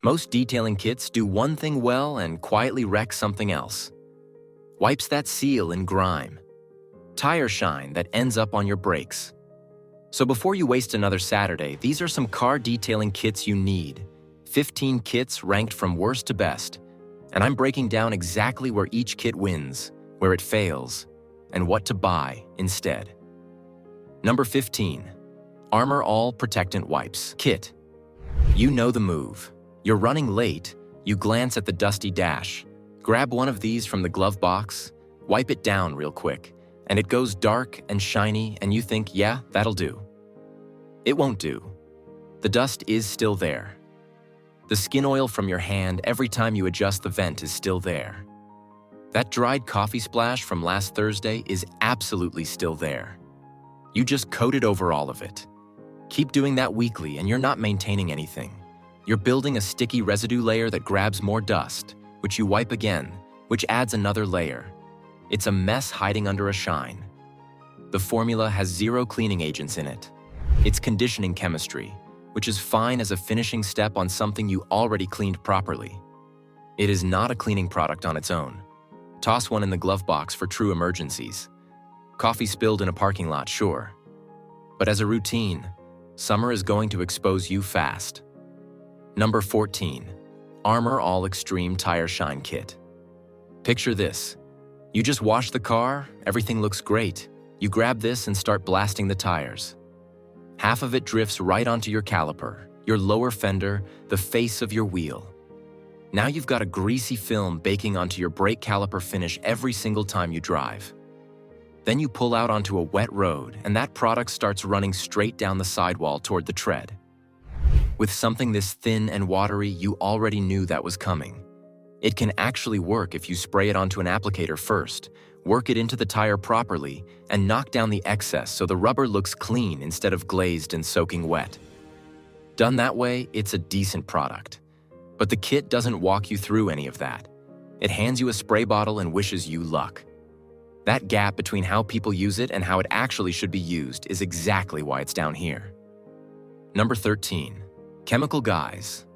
Most detailing kits do one thing well and quietly wreck something else. Wipes that seal in grime. Tire shine that ends up on your brakes. So before you waste another Saturday, these are some car detailing kits you need. 15 kits ranked from worst to best. And I'm breaking down exactly where each kit wins, where it fails, and what to buy instead. Number 15. Armor All Protectant Wipes Kit. You know the move. You're running late, you glance at the dusty dash, grab one of these from the glove box, wipe it down real quick, and it goes dark and shiny and you think, yeah, that'll do. It won't do. The dust is still there. The skin oil from your hand every time you adjust the vent is still there. That dried coffee splash from last Thursday is absolutely still there. You just coated over all of it. Keep doing that weekly and you're not maintaining anything. You're building a sticky residue layer that grabs more dust, which you wipe again, which adds another layer. It's a mess hiding under a shine. The formula has 0 cleaning agents in it. It's conditioning chemistry, which is fine as a finishing step on something you already cleaned properly. It is not a cleaning product on its own. Toss one in the glove box for true emergencies. Coffee spilled in a parking lot, sure. But as a routine, summer is going to expose you fast. Number 14. Armor All Extreme Tire Shine Kit. Picture this. You just wash the car, everything looks great. You grab this and start blasting the tires. Half of it drifts right onto your caliper, your lower fender, the face of your wheel. Now you've got a greasy film baking onto your brake caliper finish every single time you drive. Then you pull out onto a wet road and that product starts running straight down the sidewall toward the tread. With something this thin and watery, you already knew that was coming. It can actually work if you spray it onto an applicator first, work it into the tire properly, and knock down the excess so the rubber looks clean instead of glazed and soaking wet. Done that way, it's a decent product. But the kit doesn't walk you through any of that. It hands you a spray bottle and wishes you luck. That gap between how people use it and how it actually should be used is exactly why it's down here. Number 13. Chemical Guys.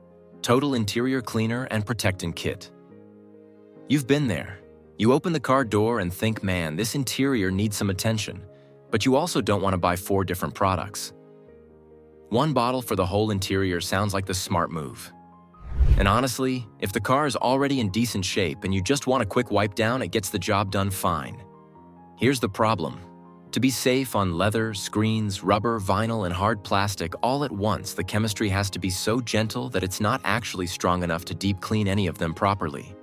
Total Interior Cleaner and Protectant Kit. You've been there. You open the car door and think, man, this interior needs some attention, but you also don't want to buy 4 different products. One bottle for the whole interior sounds like the smart move. And honestly, if the car is already in decent shape and you just want a quick wipe down, it gets the job done fine. Here's the problem. To be safe on leather, screens, rubber, vinyl, and hard plastic all at once, the chemistry has to be so gentle that it's not actually strong enough to deep clean any of them properly.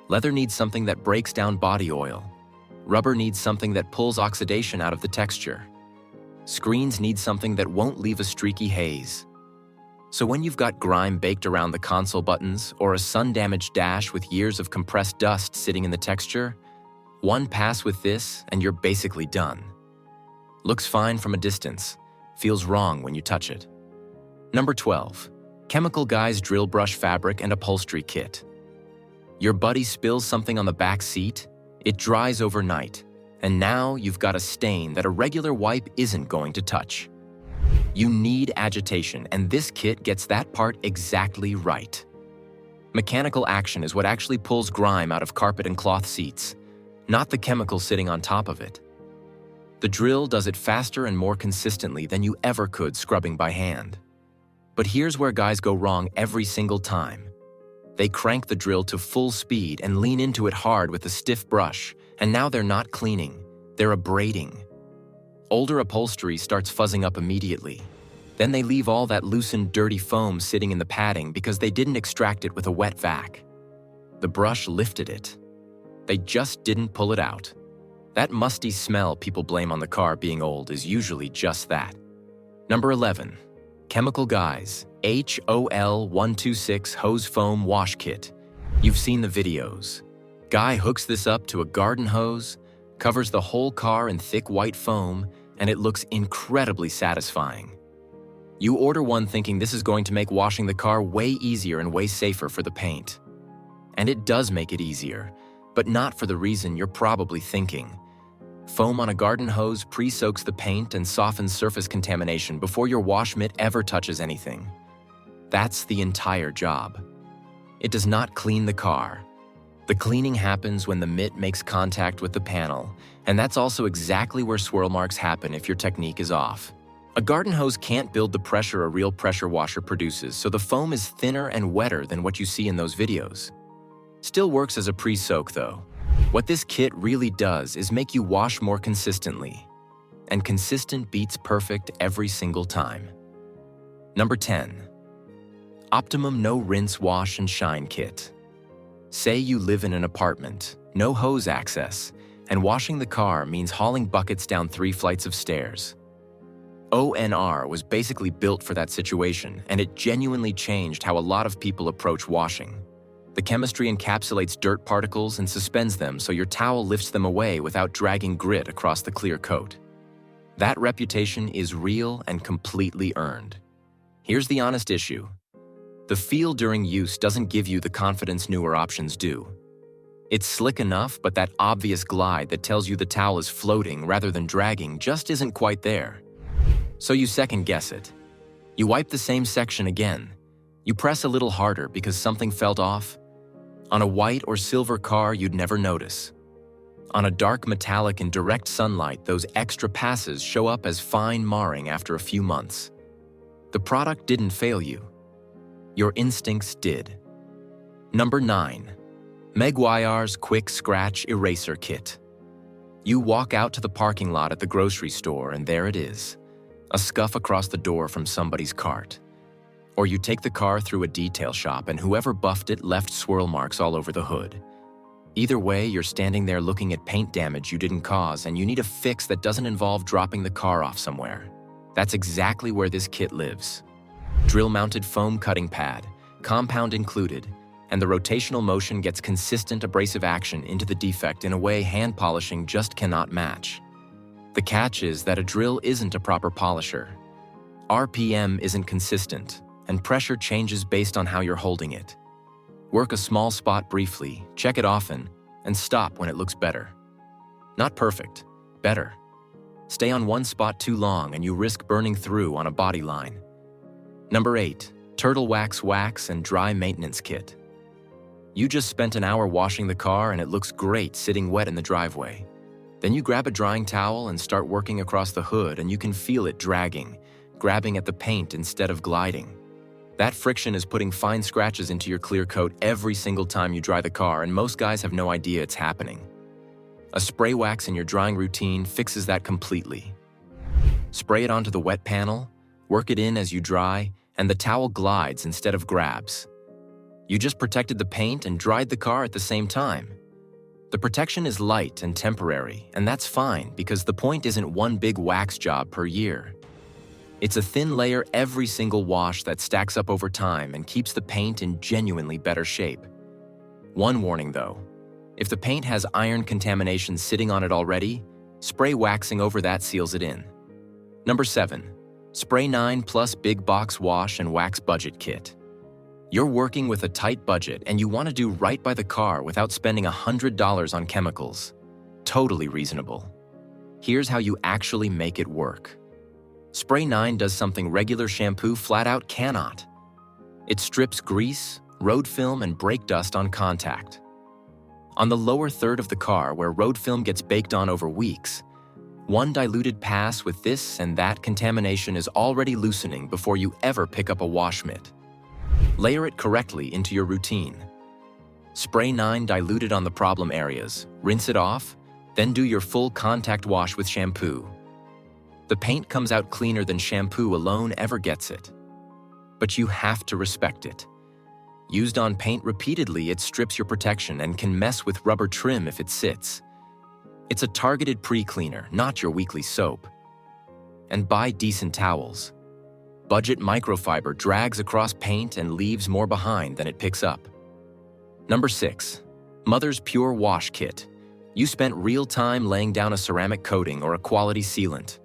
Leather needs something that breaks down body oil. Rubber needs something that pulls oxidation out of the texture. Screens need something that won't leave a streaky haze. So when you've got grime baked around the console buttons or a sun-damaged dash with years of compressed dust sitting in the texture, one pass with this and you're basically done. Looks fine from a distance, feels wrong when you touch it. Number 12. Chemical Guys Drill Brush Fabric and Upholstery Kit. Your buddy spills something on the back seat, it dries overnight, and now you've got a stain that a regular wipe isn't going to touch. You need agitation, and this kit gets that part exactly right. Mechanical action is what actually pulls grime out of carpet and cloth seats, not the chemical sitting on top of it. The drill does it faster and more consistently than you ever could scrubbing by hand. But here's where guys go wrong every single time. They crank the drill to full speed and lean into it hard with a stiff brush, and now they're not cleaning, they're abrading. Older upholstery starts fuzzing up immediately. Then they leave all that loosened, dirty foam sitting in the padding because they didn't extract it with a wet vac. The brush lifted it. They just didn't pull it out. That musty smell people blame on the car being old is usually just that. Number 11. Chemical Guys HOL 126 Hose Foam Wash Kit. You've seen the videos. Guy hooks this up to a garden hose, covers the whole car in thick white foam, and it looks incredibly satisfying. You order one thinking this is going to make washing the car way easier and way safer for the paint. And it does make it easier, but not for the reason you're probably thinking. Foam on a garden hose pre-soaks the paint and softens surface contamination before your wash mitt ever touches anything. That's the entire job. It does not clean the car. The cleaning happens when the mitt makes contact with the panel, and that's also exactly where swirl marks happen if your technique is off. A garden hose can't build the pressure a real pressure washer produces, so the foam is thinner and wetter than what you see in those videos. Still works as a pre-soak though. What this kit really does is make you wash more consistently. And consistent beats perfect every single time. Number 10. Optimum No Rinse Wash and Shine Kit. Say you live in an apartment, no hose access, and washing the car means hauling buckets down 3 flights of stairs. ONR was basically built for that situation, and it genuinely changed how a lot of people approach washing. The chemistry encapsulates dirt particles and suspends them so your towel lifts them away without dragging grit across the clear coat. That reputation is real and completely earned. Here's the honest issue. The feel during use doesn't give you the confidence newer options do. It's slick enough, but that obvious glide that tells you the towel is floating rather than dragging just isn't quite there. So you second guess it. You wipe the same section again. You press a little harder because something felt off. On a white or silver car, you'd never notice. On a dark metallic in direct sunlight, those extra passes show up as fine marring after a few months. The product didn't fail you. Your instincts did. Number 9. Meguiar's Quick Scratch Eraser Kit. You walk out to the parking lot at the grocery store and there it is. A scuff across the door from somebody's cart. Or you take the car through a detail shop and whoever buffed it left swirl marks all over the hood. Either way, you're standing there looking at paint damage you didn't cause and you need a fix that doesn't involve dropping the car off somewhere. That's exactly where this kit lives. Drill-mounted foam cutting pad, compound included, and the rotational motion gets consistent abrasive action into the defect in a way hand polishing just cannot match. The catch is that a drill isn't a proper polisher. RPM isn't consistent, and pressure changes based on how you're holding it. Work a small spot briefly, check it often, and stop when it looks better. Not perfect, better. Stay on one spot too long and you risk burning through on a body line. Number 8. Turtle Wax and Dry Maintenance Kit. You just spent an hour washing the car and it looks great sitting wet in the driveway. Then you grab a drying towel and start working across the hood and you can feel it dragging, grabbing at the paint instead of gliding. That friction is putting fine scratches into your clear coat every single time you dry the car, and most guys have no idea it's happening. A spray wax in your drying routine fixes that completely. Spray it onto the wet panel, work it in as you dry, and the towel glides instead of grabs. You just protected the paint and dried the car at the same time. The protection is light and temporary, and that's fine because the point isn't one big wax job per year. It's a thin layer every single wash that stacks up over time and keeps the paint in genuinely better shape. One warning though, if the paint has iron contamination sitting on it already, spray waxing over that seals it in. Number 7. Spray 9 Plus Big Box Wash and Wax Budget Kit. You're working with a tight budget and you want to do right by the car without spending $100 on chemicals. Totally reasonable. Here's how you actually make it work. Spray 9 does something regular shampoo flat out cannot. It strips grease, road film, and brake dust on contact. On the lower third of the car where road film gets baked on over weeks, one diluted pass with this and that contamination is already loosening before you ever pick up a wash mitt. Layer it correctly into your routine. Spray 9 diluted on the problem areas, rinse it off, then do your full contact wash with shampoo. The paint comes out cleaner than shampoo alone ever gets it. But you have to respect it. Used on paint repeatedly, it strips your protection and can mess with rubber trim if it sits. It's a targeted pre-cleaner, not your weekly soap. And buy decent towels. Budget microfiber drags across paint and leaves more behind than it picks up. Number 6. Mother's Pure Wash Kit. You spent real time laying down a ceramic coating or a quality sealant.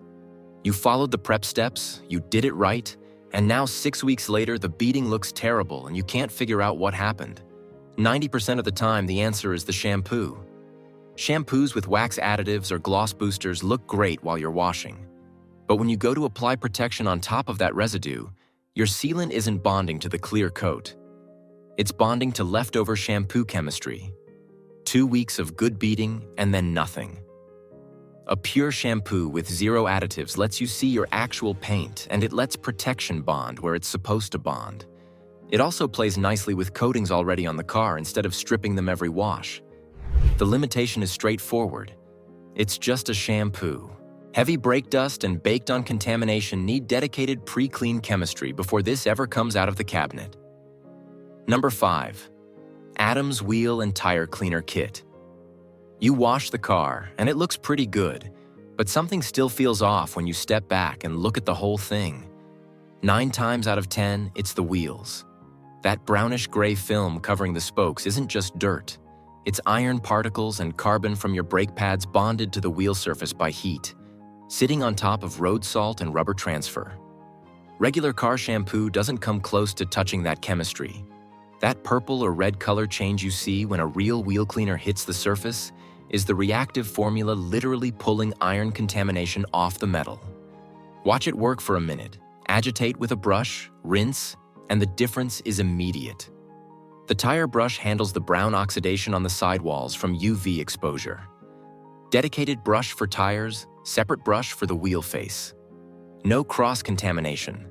You followed the prep steps, you did it right, and now 6 weeks later the beading looks terrible and you can't figure out what happened. 90% of the time the answer is the shampoo. Shampoos with wax additives or gloss boosters look great while you're washing. But when you go to apply protection on top of that residue, your sealant isn't bonding to the clear coat. It's bonding to leftover shampoo chemistry. 2 weeks of good beating and then nothing. A pure shampoo with zero additives lets you see your actual paint, and it lets protection bond where it's supposed to bond. It also plays nicely with coatings already on the car instead of stripping them every wash. The limitation is straightforward. It's just a shampoo. Heavy brake dust and baked-on contamination need dedicated pre-clean chemistry before this ever comes out of the cabinet. Number 5. Adams Wheel and Tire Cleaner Kit. You wash the car, and it looks pretty good, but something still feels off when you step back and look at the whole thing. 9 times out of 10, it's the wheels. That brownish-gray film covering the spokes isn't just dirt. It's iron particles and carbon from your brake pads bonded to the wheel surface by heat, sitting on top of road salt and rubber transfer. Regular car shampoo doesn't come close to touching that chemistry. That purple or red color change you see when a real wheel cleaner hits the surface is the reactive formula literally pulling iron contamination off the metal. Watch it work for a minute, agitate with a brush, rinse, and the difference is immediate. The tire brush handles the brown oxidation on the sidewalls from UV exposure. Dedicated brush for tires, separate brush for the wheel face. No cross-contamination.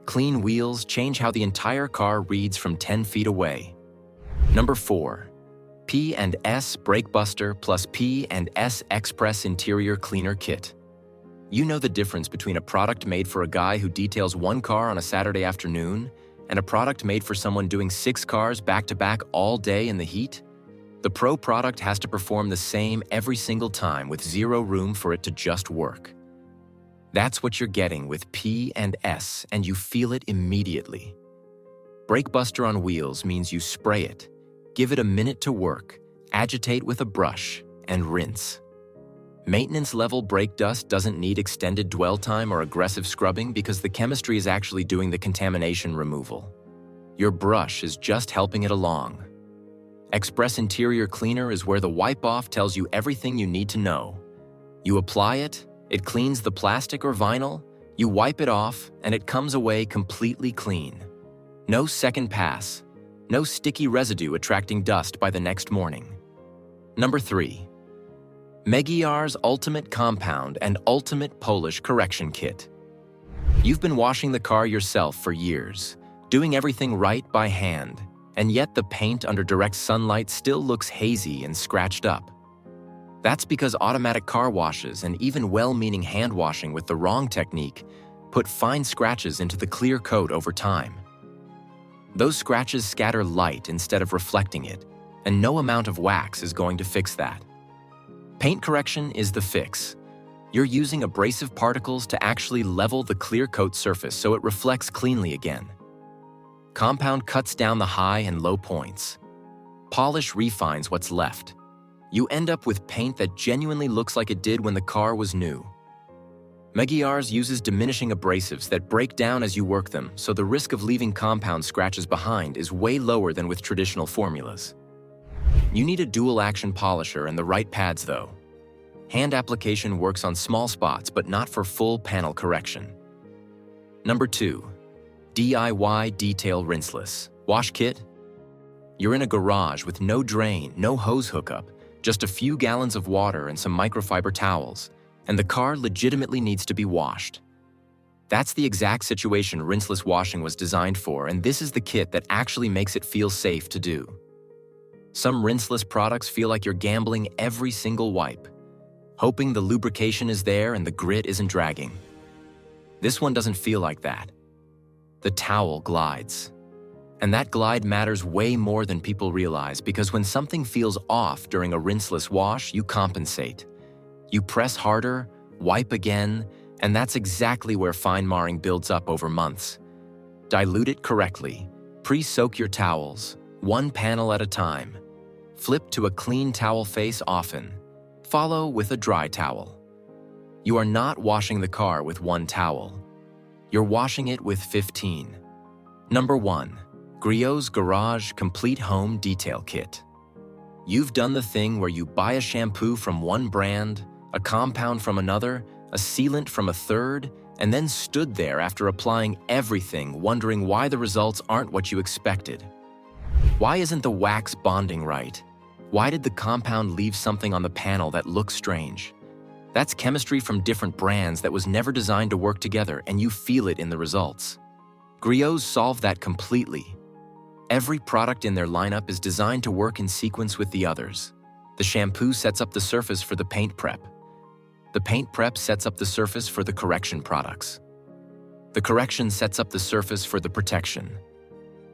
Clean wheels change how the entire car reads from 10 feet away. Number 4. P&S Brake Buster plus P&S Express Interior Cleaner Kit. You know the difference between a product made for a guy who details 1 car on a Saturday afternoon and a product made for someone doing 6 cars back-to-back all day in the heat? The Pro product has to perform the same every single time with zero room for it to just work. That's what you're getting with P&S, and you feel it immediately. Brake Buster on wheels means you spray it, give it a minute to work, agitate with a brush, and rinse. Maintenance-level brake dust doesn't need extended dwell time or aggressive scrubbing because the chemistry is actually doing the contamination removal. Your brush is just helping it along. Express Interior Cleaner is where the wipe-off tells you everything you need to know. You apply it, it cleans the plastic or vinyl, you wipe it off, and it comes away completely clean. No second pass, no sticky residue attracting dust by the next morning. Number 3. Megiar's Ultimate Compound and Ultimate Polish Correction Kit. You've been washing the car yourself for years, doing everything right by hand, and yet the paint under direct sunlight still looks hazy and scratched up. That's because automatic car washes and even well-meaning hand washing with the wrong technique put fine scratches into the clear coat over time. Those scratches scatter light instead of reflecting it, and no amount of wax is going to fix that. Paint correction is the fix. You're using abrasive particles to actually level the clear coat surface so it reflects cleanly again. Compound cuts down the high and low points. Polish refines what's left. You end up with paint that genuinely looks like it did when the car was new. Megiar's uses diminishing abrasives that break down as you work them, so the risk of leaving compound scratches behind is way lower than with traditional formulas. You need a dual-action polisher and the right pads though. Hand application works on small spots but not for full panel correction. Number 2. DIY Detail Rinseless Wash Kit. You're in a garage with no drain, no hose hookup, just a few gallons of water and some microfiber towels, and the car legitimately needs to be washed. That's the exact situation rinseless washing was designed for, and this is the kit that actually makes it feel safe to do. Some rinseless products feel like you're gambling every single wipe, hoping the lubrication is there and the grit isn't dragging. This one doesn't feel like that. The towel glides. And that glide matters way more than people realize because when something feels off during a rinseless wash, you compensate. You press harder, wipe again, and that's exactly where fine marring builds up over months. Dilute it correctly. Pre-soak your towels, 1 panel at a time. Flip to a clean towel face often. Follow with a dry towel. You are not washing the car with 1 towel. You're washing it with 15. Number 1. Griot's Garage Complete Home Detail Kit. You've done the thing where you buy a shampoo from one brand, a compound from another, a sealant from a third, and then stood there after applying everything wondering why the results aren't what you expected. Why isn't the wax bonding right? Why did the compound leave something on the panel that looks strange? That's chemistry from different brands that was never designed to work together, and you feel it in the results. Griots solve that completely. Every product in their lineup is designed to work in sequence with the others. The shampoo sets up the surface for the paint prep. The paint prep sets up the surface for the correction products. The correction sets up the surface for the protection.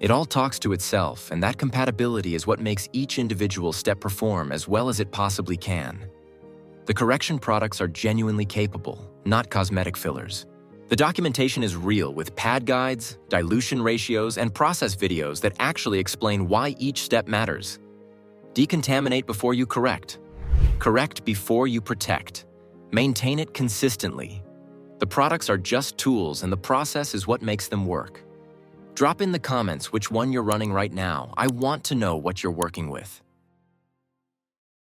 It all talks to itself, and that compatibility is what makes each individual step perform as well as it possibly can. The correction products are genuinely capable, not cosmetic fillers. The documentation is real with pad guides, dilution ratios, and process videos that actually explain why each step matters. Decontaminate before you correct. Correct before you protect. Maintain it consistently. The products are just tools, and the process is what makes them work. Drop in the comments which one you're running right now. I want to know what you're working with.